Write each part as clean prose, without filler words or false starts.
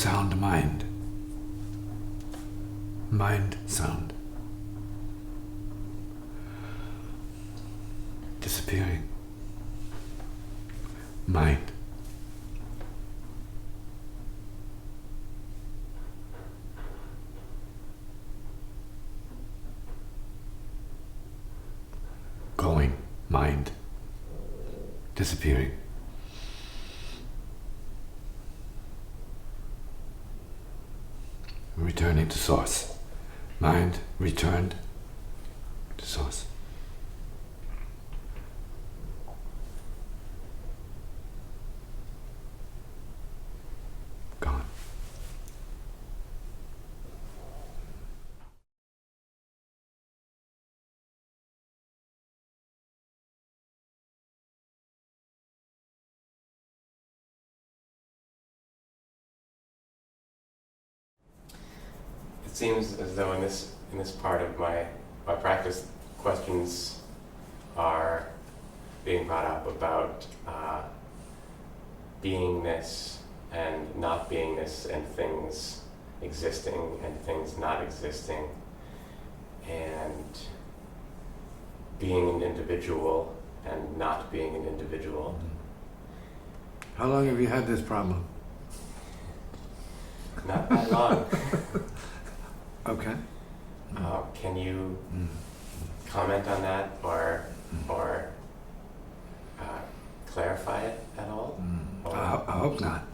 sound, mind. Mind, sound. Disappearing. Mind. Going. Mind. Disappearing. Returning to source. Mind returned to source. Gone. It seems as though in this part of my practice, questions are being brought up about beingness and not beingness, and things existing and things not existing, and being an individual and not being an individual. How long have you had this problem? Not that long. Okay. Can you comment on that or clarify it at all? Or I hope not.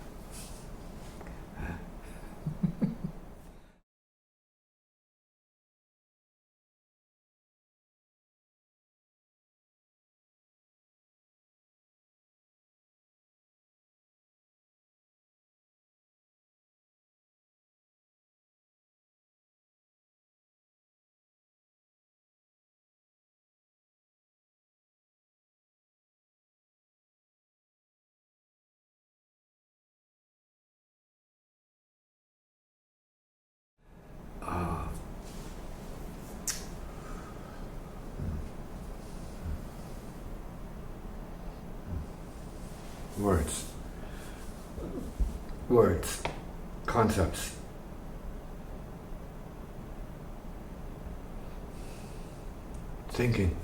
Words, concepts. Thinking.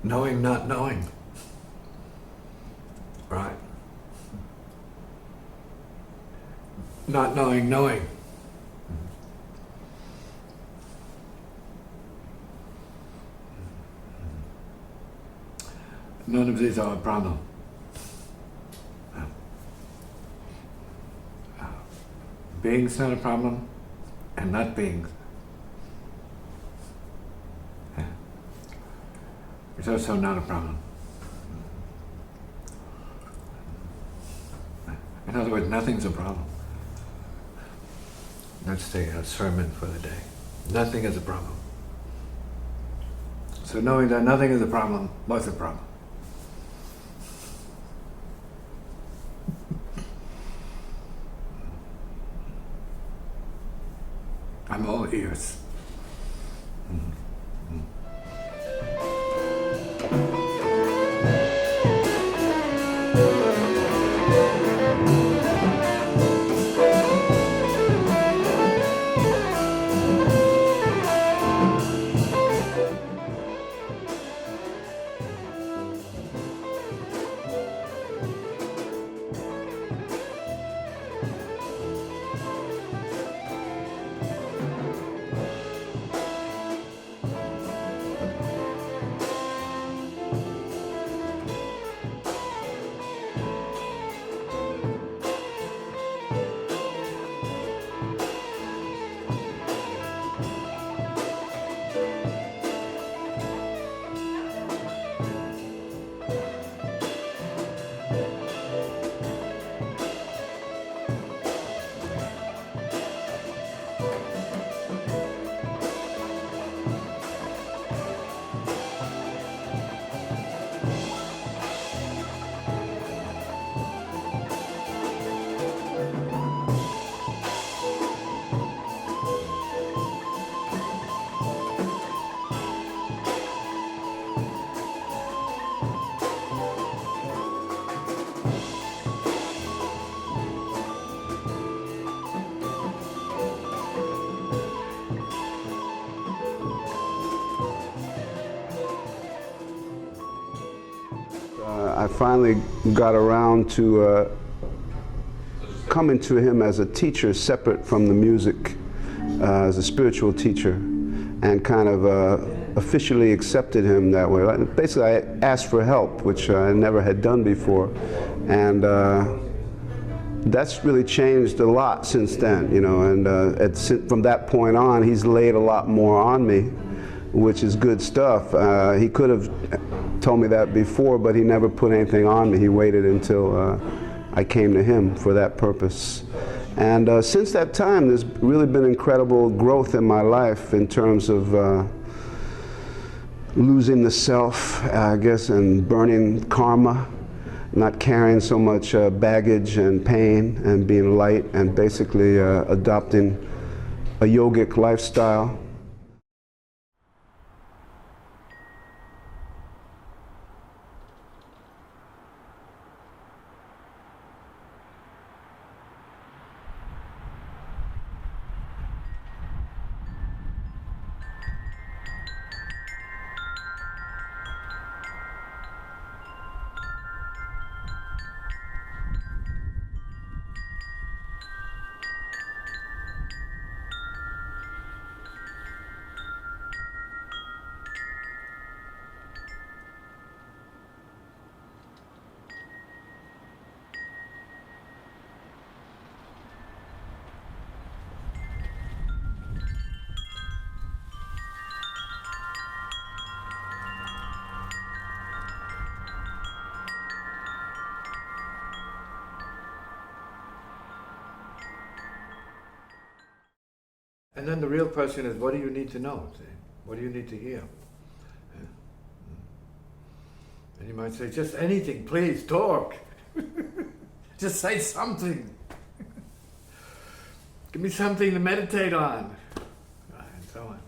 Knowing, not knowing. Right. Not knowing, knowing. None of these are a problem. Being's not a problem, and not being. It's also not a problem. In other words, nothing's a problem. That's the sermon for the day. Nothing is a problem. So knowing that nothing is a problem was a problem. I'm all ears. I finally got around to coming to him as a teacher separate from the music, as a spiritual teacher, and kind of officially accepted him that way. Basically, I asked for help, which I never had done before, and that's really changed a lot since then, you know, and from that point on, he's laid a lot more on me, which is good stuff. He could have told me that before, but he never put anything on me. He waited until I came to him for that purpose. And since that time, there's really been incredible growth in my life in terms of losing the self, I guess, and burning karma, not carrying so much baggage and pain, and being light, and basically adopting a yogic lifestyle. And then the real question is, what do you need to know? See? What do you need to hear? And you might say, just anything, please, talk. Just say something. Give me something to meditate on. And so on.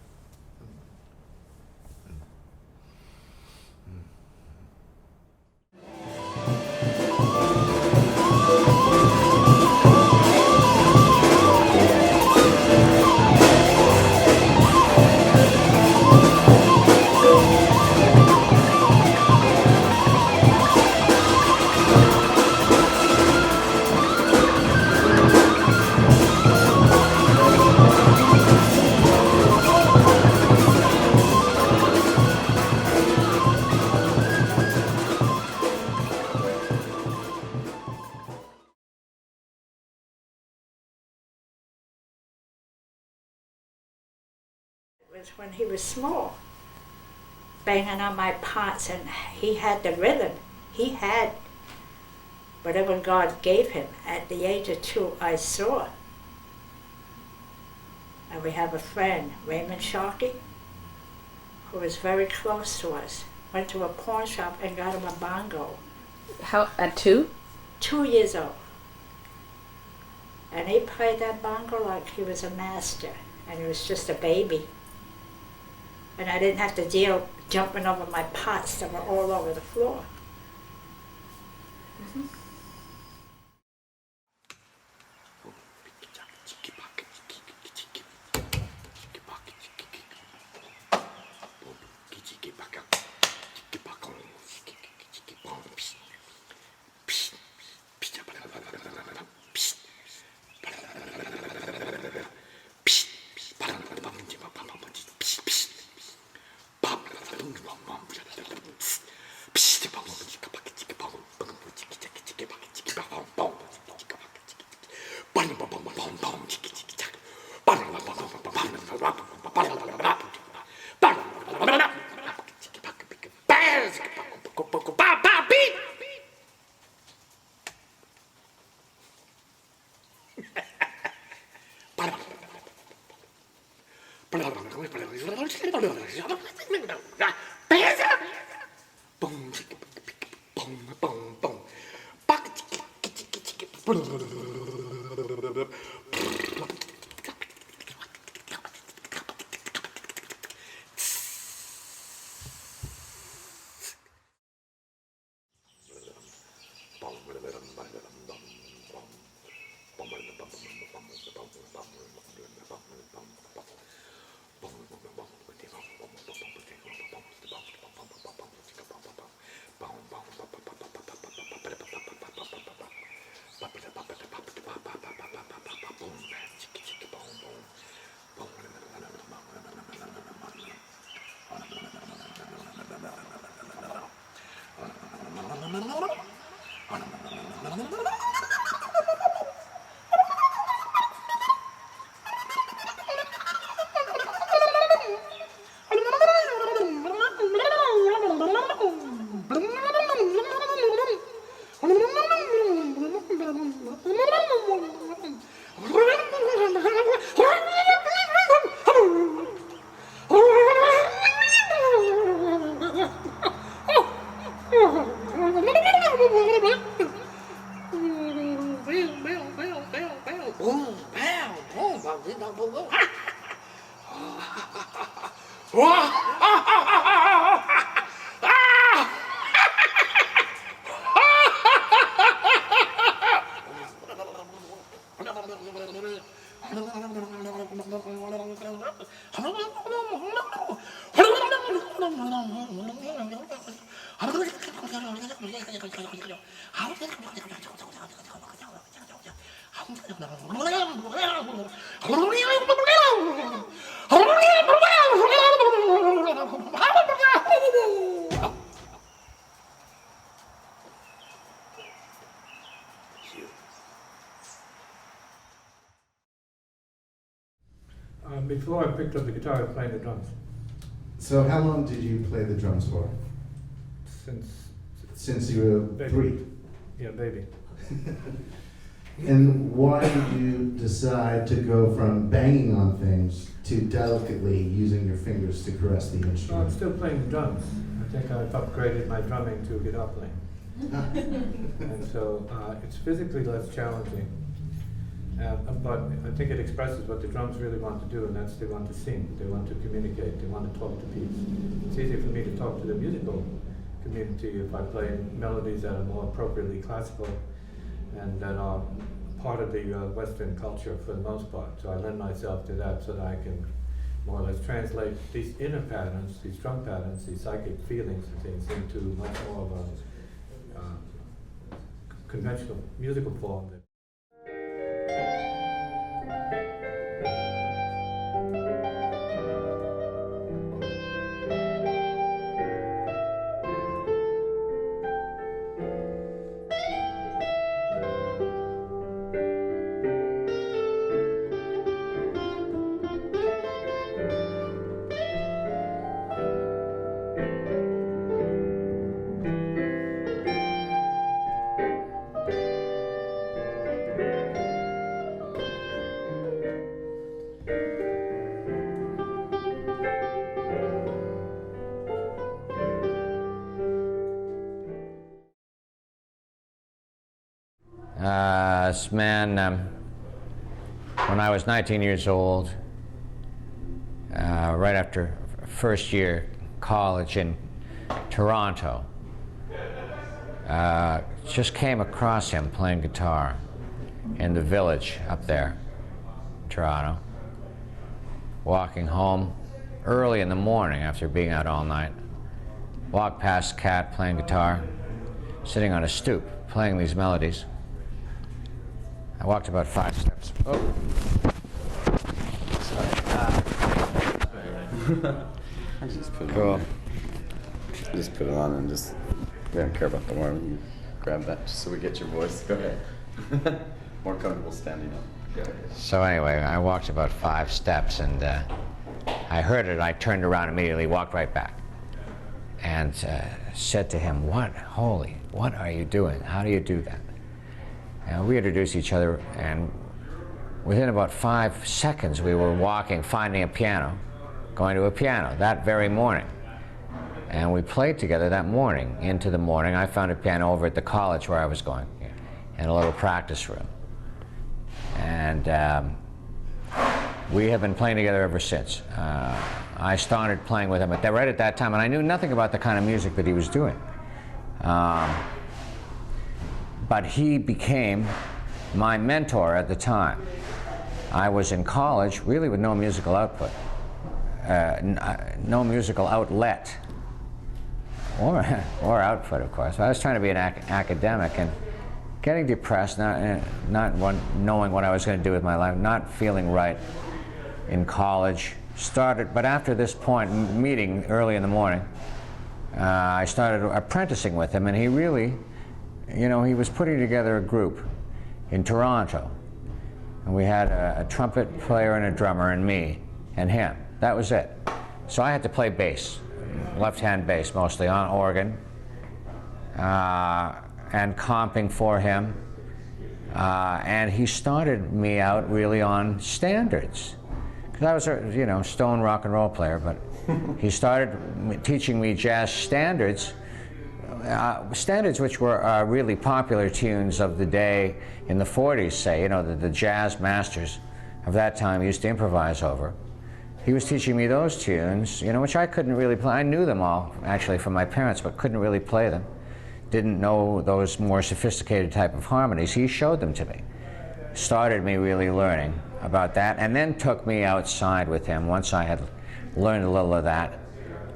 When he was small, banging on my pots, and he had the rhythm. He had whatever God gave him. At the age of 2, I saw. And we have a friend, Raymond Sharkey, who was very close to us. Went to a pawn shop and got him a bongo. How, at 2? 2 years old. And he played that bongo like he was a master, and he was just a baby. And I didn't have to deal jumping over my pots that were all over the floor. Mm-hmm. Before I picked up the guitar, I was playing the drums. So how long did you play the drums for? Since you were baby. 3? Yeah, baby. And why did you decide to go from banging on things to delicately using your fingers to caress the Well, I'm instrument? still playing the drums. I think I've upgraded my drumming to guitar playing. And so it's physically less challenging. But I think it expresses what the drums really want to do, and that's they want to sing, they want to communicate, they want to talk to people. It's easier for me to talk to the musical community if I play melodies that are more appropriately classical and that are part of the Western culture for the most part. So I lend myself to that so that I can more or less translate these inner patterns, these drum patterns, these psychic feelings and things into much more of a conventional musical form. This man, when I was 19 years old, right after first year college in Toronto, just came across him playing guitar in the village up there, Toronto, walking home early in the morning after being out all night. Walked past Cat playing guitar, sitting on a stoop, playing these melodies. I walked about 5 steps. Oh. Sorry. I just put it Cool. on. Just put it on and just, we don't care about the warm. You grab that just so we get your voice. Go ahead. More comfortable standing up. So anyway, I walked about 5 steps and I heard it. I turned around immediately, walked right back, and said to him, what are you doing? How do you do that? And we introduced each other, and within about 5 seconds we were walking, finding a piano, going to a piano that very morning. And we played together that morning, into the morning. I found a piano over at the college where I was going, in a little practice room. And we have been playing together ever since. I started playing with him right at that time, and I knew nothing about the kind of music that he was doing. But he became my mentor at the time. I was in college, really with no musical output, no musical outlet, or output, of course. I was trying to be an academic and getting depressed, not knowing what I was going to do with my life, not feeling right in college. But after this point, meeting early in the morning, I started apprenticing with him, and he really you know, he was putting together a group in Toronto. And we had a trumpet player and a drummer and me and him. That was it. So I had to play bass, left-hand bass mostly, on organ, and comping for him. And he started me out really on standards. Because I was a, you know, stone rock and roll player, but he started teaching me jazz standards, standards which were really popular tunes of the day in the 40s, say, you know, the jazz masters of that time used to improvise over. He was teaching me those tunes, you know, which I couldn't really play. I knew them all, actually, from my parents, but couldn't really play them. Didn't know those more sophisticated type of harmonies. He showed them to me. Started me really learning about that, and then took me outside with him once I had learned a little of that.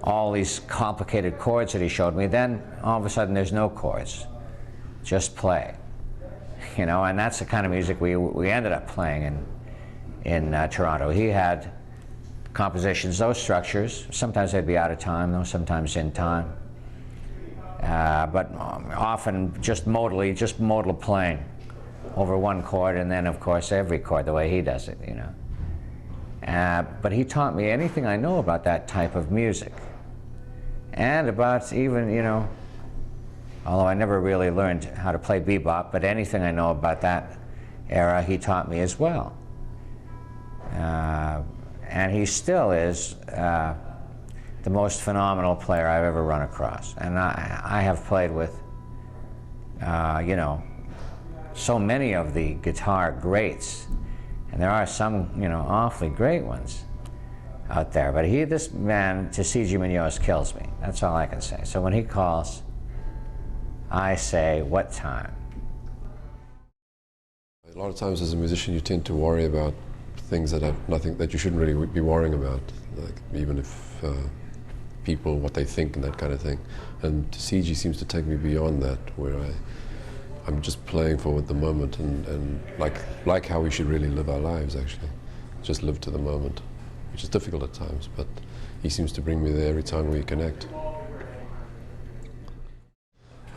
All these complicated chords that he showed me, then all of a sudden there's no chords. Just play. You know, and that's the kind of music we ended up playing in Toronto. He had compositions, those structures, sometimes they'd be out of time, though, sometimes in time. But often just modal playing over one chord, and then of course every chord the way he does it, you know. But he taught me anything I know about that type of music. And about even, you know, although I never really learned how to play bebop, but anything I know about that era he taught me as well. And he still is the most phenomenal player I've ever run across. And I have played with, you know, so many of the guitar greats. And there are some, you know, awfully great ones out there. But this man, Tisziji Muñoz, kills me. That's all I can say. So when he calls, I say, what time? A lot of times as a musician you tend to worry about things that have nothing, that you shouldn't really be worrying about, like even if people, what they think and that kind of thing. And Tisziji seems to take me beyond that, where I'm just playing for the moment and like how we should really live our lives, actually. Just live to the moment, which is difficult at times, but he seems to bring me there every time we connect.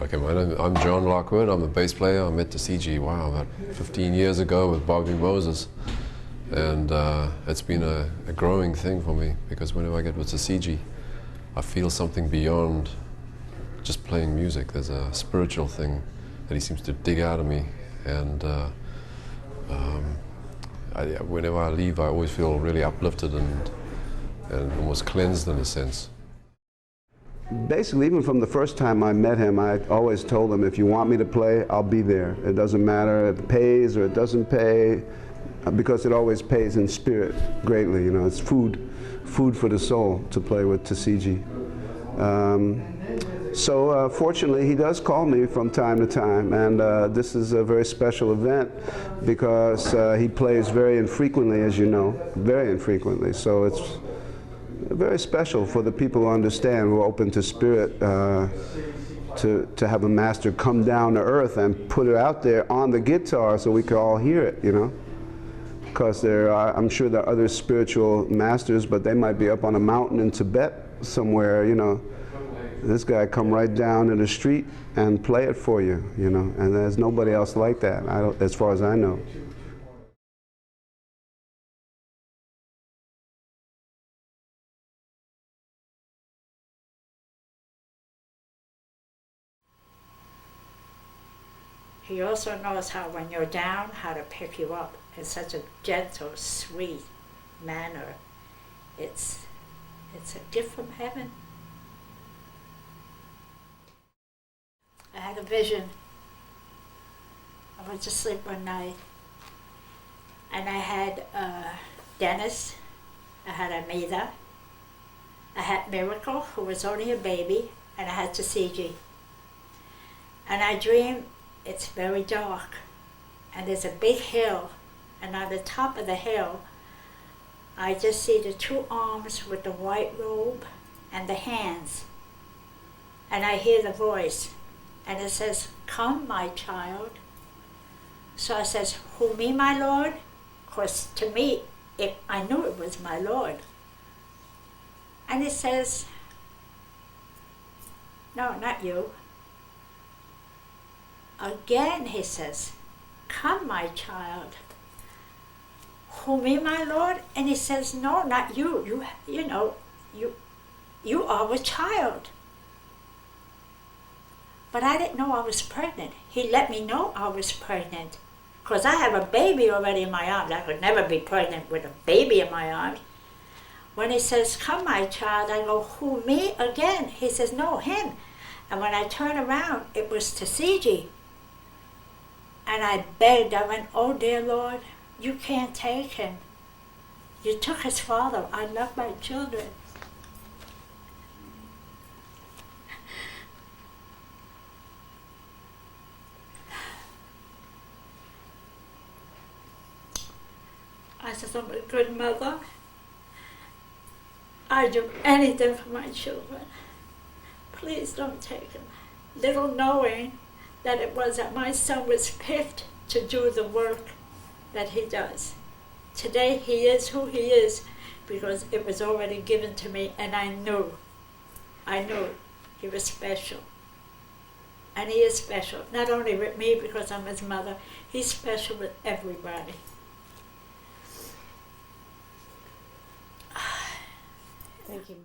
Okay, I'm John Lockwood. I'm a bass player. I met Tisziji, wow, about 15 years ago with Patrick Moses. And it's been a growing thing for me, because whenever I get with Tisziji, I feel something beyond just playing music. There's a spiritual thing that he seems to dig out of me. And whenever I leave, I always feel really uplifted and almost cleansed in a sense. Basically, even from the first time I met him, I always told him, if you want me to play, I'll be there. It doesn't matter if it pays or it doesn't pay, because it always pays in spirit greatly. You know, it's food for the soul to play with Tisziji. So fortunately, he does call me from time to time, and this is a very special event because he plays very infrequently, as you know, very infrequently. So it's very special for the people who understand, who are open to spirit, to have a master come down to earth and put it out there on the guitar so we can all hear it, you know. Because I'm sure there are other spiritual masters, but they might be up on a mountain in Tibet somewhere, you know. This guy come right down in the street and play it for you, you know, and there's nobody else like that, as far as I know. He also knows how, when you're down, how to pick you up in such a gentle, sweet manner. It's a gift from heaven. I had a vision. I went to sleep one night, and I had Dennis, I had Amida, I had Miracle, who was only a baby, and I had Tisziji. And I dreamed it's very dark, and there's a big hill, and on the top of the hill, I just see the two arms with the white robe and the hands. And I hear the voice, and it says, "Come, my child." So I says, "Who, me, my Lord?" Of course, to me, I knew it was my Lord. And it says, "No, not you. again he says, "Come, my child." "Who, me, my Lord?" And he says, "No, not you. You are a child." But I didn't know I was pregnant. He let me know I was pregnant. Because I have a baby already in my arms. I could never be pregnant with a baby in my arms. When he says, "Come, my child," I go, "Who, me?" again. He says, "No, him." And when I turn around, it was Tisziji. And I begged, I went, "Oh, dear Lord, you can't take him. You took his father. I love my children." I said, "I'm a good mother. I do anything for my children. Please don't take him." Little knowing that it was that my son was picked to do the work that he does. Today he is who he is because it was already given to me, and I knew he was special. And he is special, not only with me because I'm his mother, he's special with everybody. Thank you.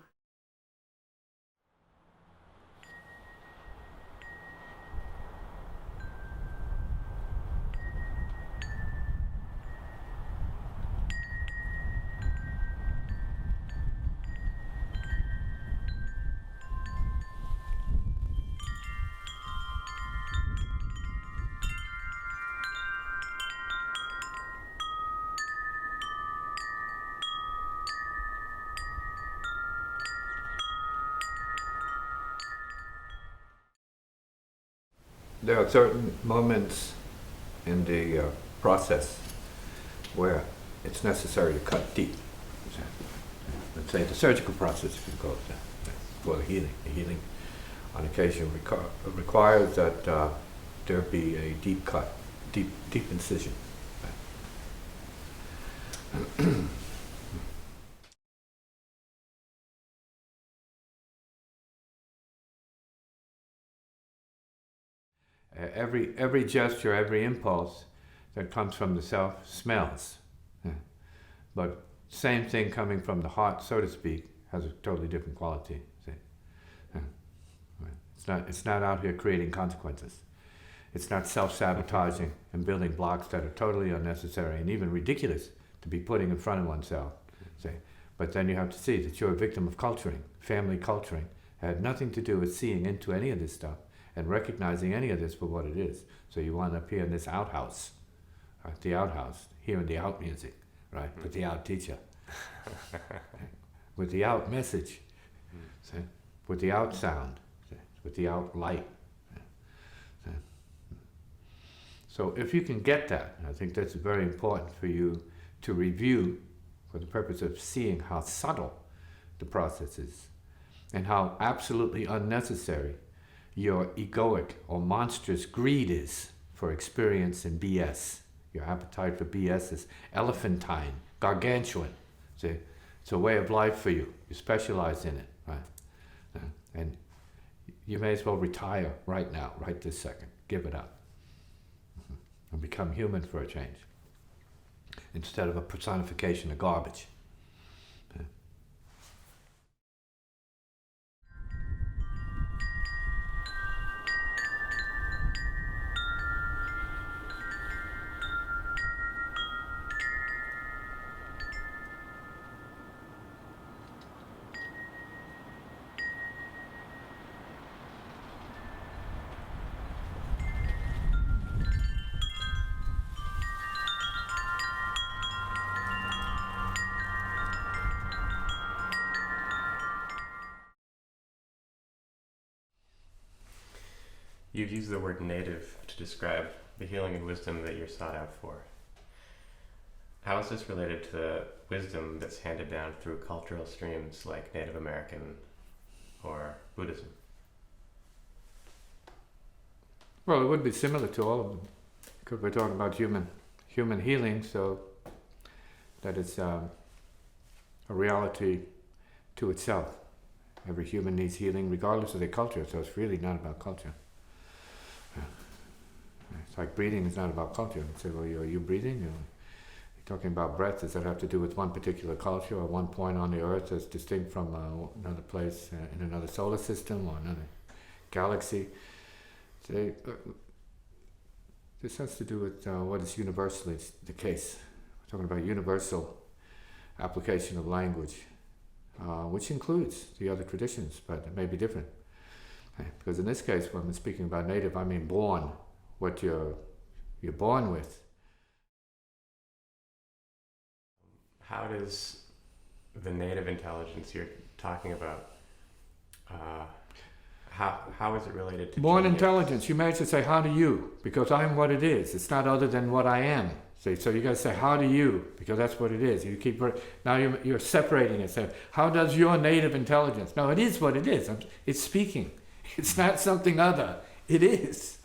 There are certain moments in the process where it's necessary to cut deep. Let's say the surgical process, if you call it that, for the healing. The healing on occasion requires that there be a deep cut, deep incision. Every gesture, every impulse that comes from the self smells. But same thing coming from the heart, so to speak, has a totally different quality. See? It's not out here creating consequences. It's not self-sabotaging and building blocks that are totally unnecessary and even ridiculous to be putting in front of oneself. See? But then you have to see that you're a victim of culturing, family culturing. It had nothing to do with seeing into any of this stuff and recognizing any of this for what it is. So you wind up here in this outhouse, right? The outhouse, hearing the out music, right? With the out teacher, with the out message, see? With the out sound, see? With the out light. See? So if you can get that, I think that's very important for you to review for the purpose of seeing how subtle the process is and how absolutely unnecessary your egoic or monstrous greed is for experience in BS. Your appetite for BS is elephantine, gargantuan. See? It's a way of life for you. You specialize in it, right? And you may as well retire right now, right this second. Give it up. And become human for a change. Instead of a personification of garbage. You've used the word native to describe the healing and wisdom that you're sought out for. How is this related to the wisdom that's handed down through cultural streams like Native American or Buddhism? Well, it would be similar to all of them, because we're talking about human healing, so that it's a reality to itself. Every human needs healing regardless of their culture, so it's really not about culture. It's like breathing is not about culture. You say, well, are you breathing? You're talking about breath. Does that have to do with one particular culture or one point on the earth that's distinct from another place in another solar system or another galaxy? Say, this has to do with what is universally the case. We're talking about universal application of language, which includes the other traditions, but it may be different. Okay. Because in this case, when I'm speaking about native, I mean born, what you're born with. How does the native intelligence you're talking about, how is it related to Born genius? intelligence, you may say, how do you? Because I am what it is. It's not other than what I am. See, so you got to say, how do you? Because that's what it is. You keep now you're separating it. Say, how does your native intelligence? No, it is what it is. It's speaking. It's not something other. It is.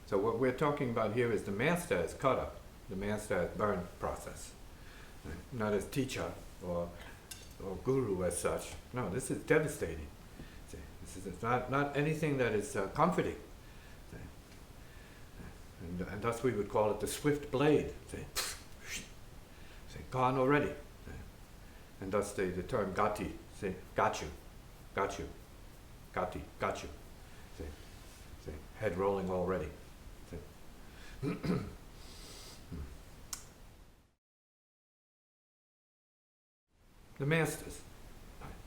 So what we're talking about here is the master as kata, the master as burn process, not as teacher or guru as such. No, this is devastating. See, this is not anything that is comforting. See, and thus we would call it the swift blade. See, gone already. And thus the term gati, see, got you, gati, got you. See, head rolling already. The masters,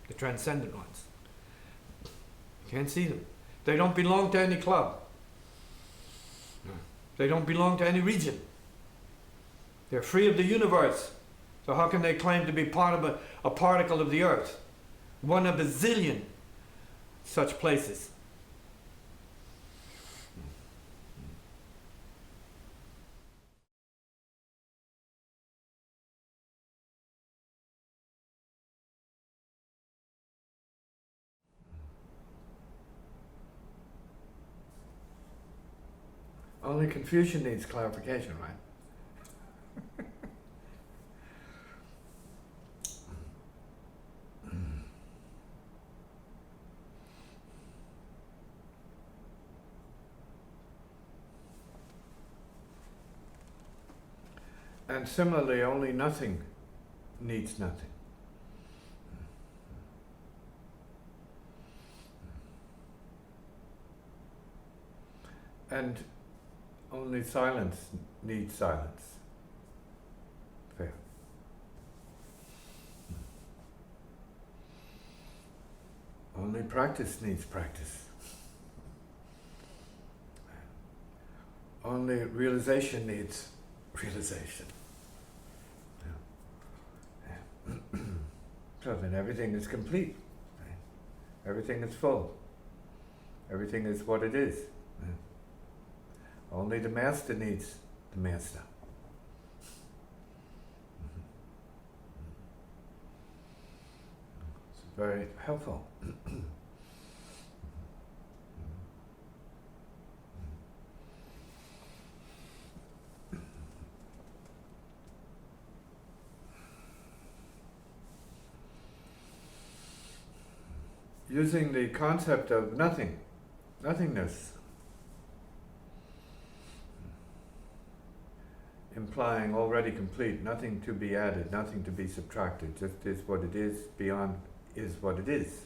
the transcendent ones. You can't see them. They don't belong to any club. They don't belong to any region. They're free of the universe. So how can they claim to be part of a particle of the earth? One of a zillion such places. Only confusion needs clarification, right? And similarly, only nothing needs nothing. And only silence needs silence. Fair. Only practice needs practice. Only realization needs realization. Yeah. So then everything is complete. Right? Everything is full. Everything is what it is. Yeah. Only the master needs the master. It's very helpful. Using the concept of nothing, nothingness, implying already complete, nothing to be added, nothing to be subtracted, just is what it is, beyond is what it is.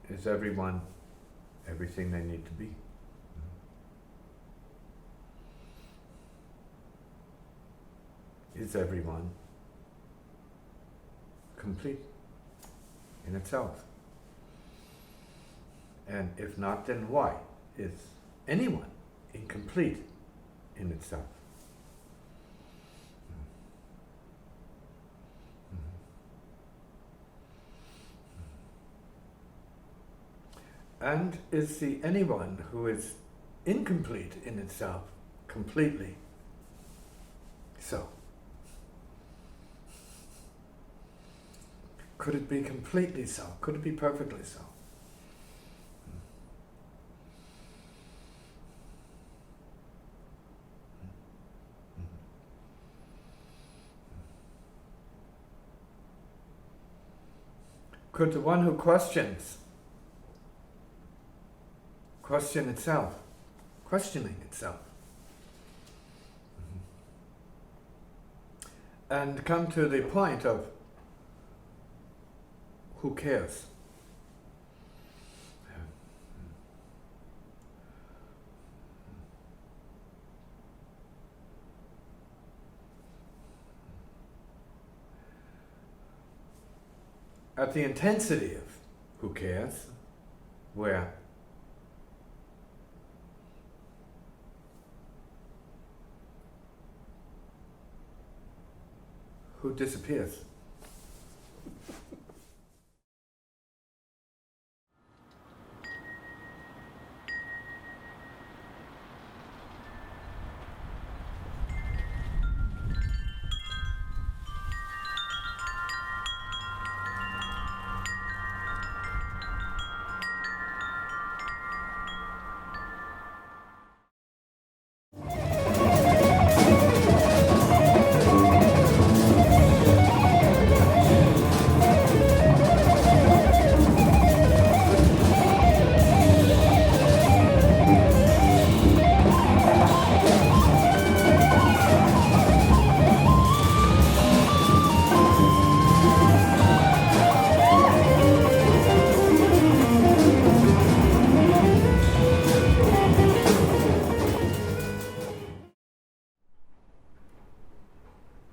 Is everyone everything they need to be? Is everyone complete in itself? And if not, then why is anyone incomplete in itself? And is the anyone who is incomplete in itself completely so? Could it be completely so? Could it be perfectly so? Could the one who questions question itself, questioning itself, and come to the point of who cares? At the intensity of who cares, where? Who disappears?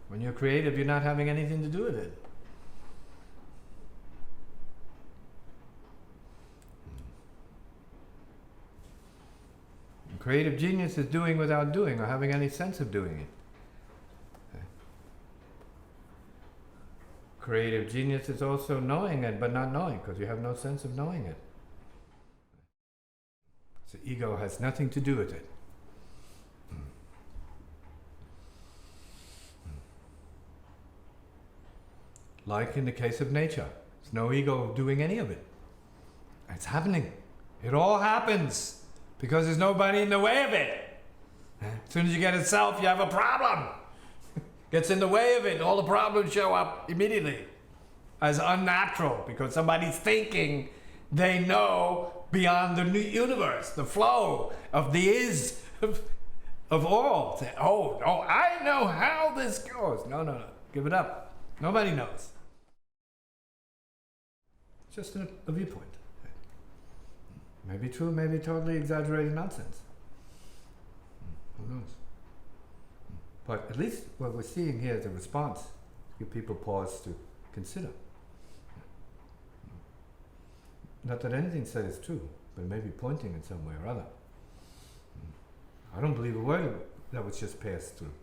When you're creative, you're not having anything to do with it. Creative genius is doing without doing or having any sense of doing it. Creative genius is also knowing it but not knowing because you have no sense of knowing it. So ego has nothing to do with it. Like in the case of nature, there's no ego doing any of it. It's happening. It all happens because there's nobody in the way of it. As soon as you get a self, you have a problem. Gets in the way of it, all the problems show up immediately as unnatural because somebody's thinking they know beyond the universe, the flow of the is of all. Say, oh, I know how this goes. No, give it up. Nobody knows. It's just a viewpoint. Maybe true, maybe totally exaggerated nonsense. Who knows? But at least what we're seeing here is a response. Give people pause to consider. Not that anything said is true, but maybe pointing in some way or other. I don't believe a word of it that was just passed through.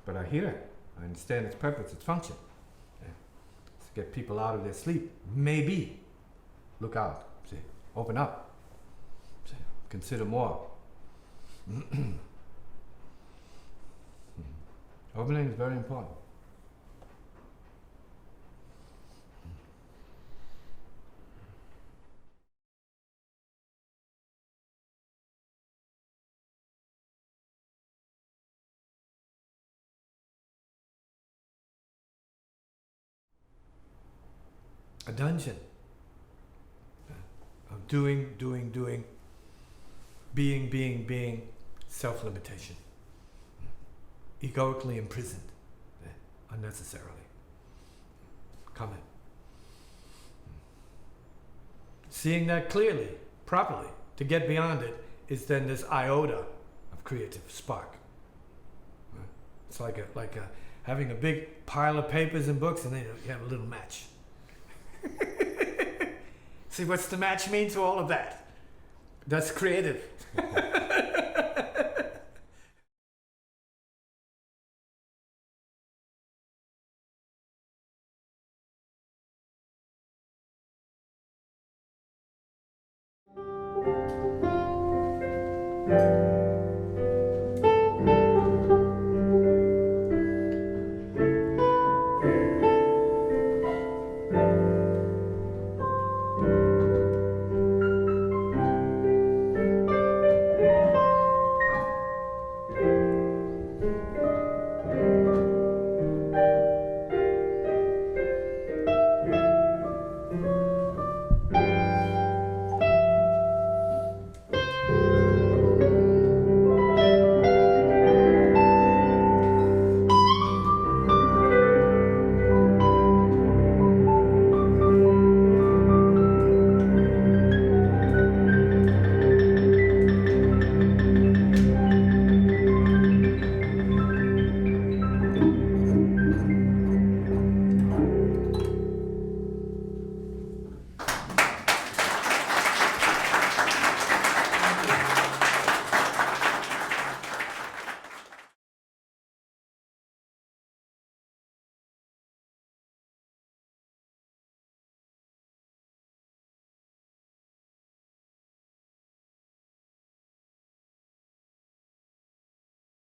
But I hear it. I understand its purpose, its function. To get people out of their sleep. Maybe. Look out. See. Open up. See. Consider more. Opening is very important. A dungeon of doing, being, self-limitation, egoically imprisoned, unnecessarily. Comment. Seeing that clearly, properly, to get beyond it, is then this iota of creative spark. It's like having a big pile of papers and books, and then you have a little match. See, what's the match mean to all of that? That's creative.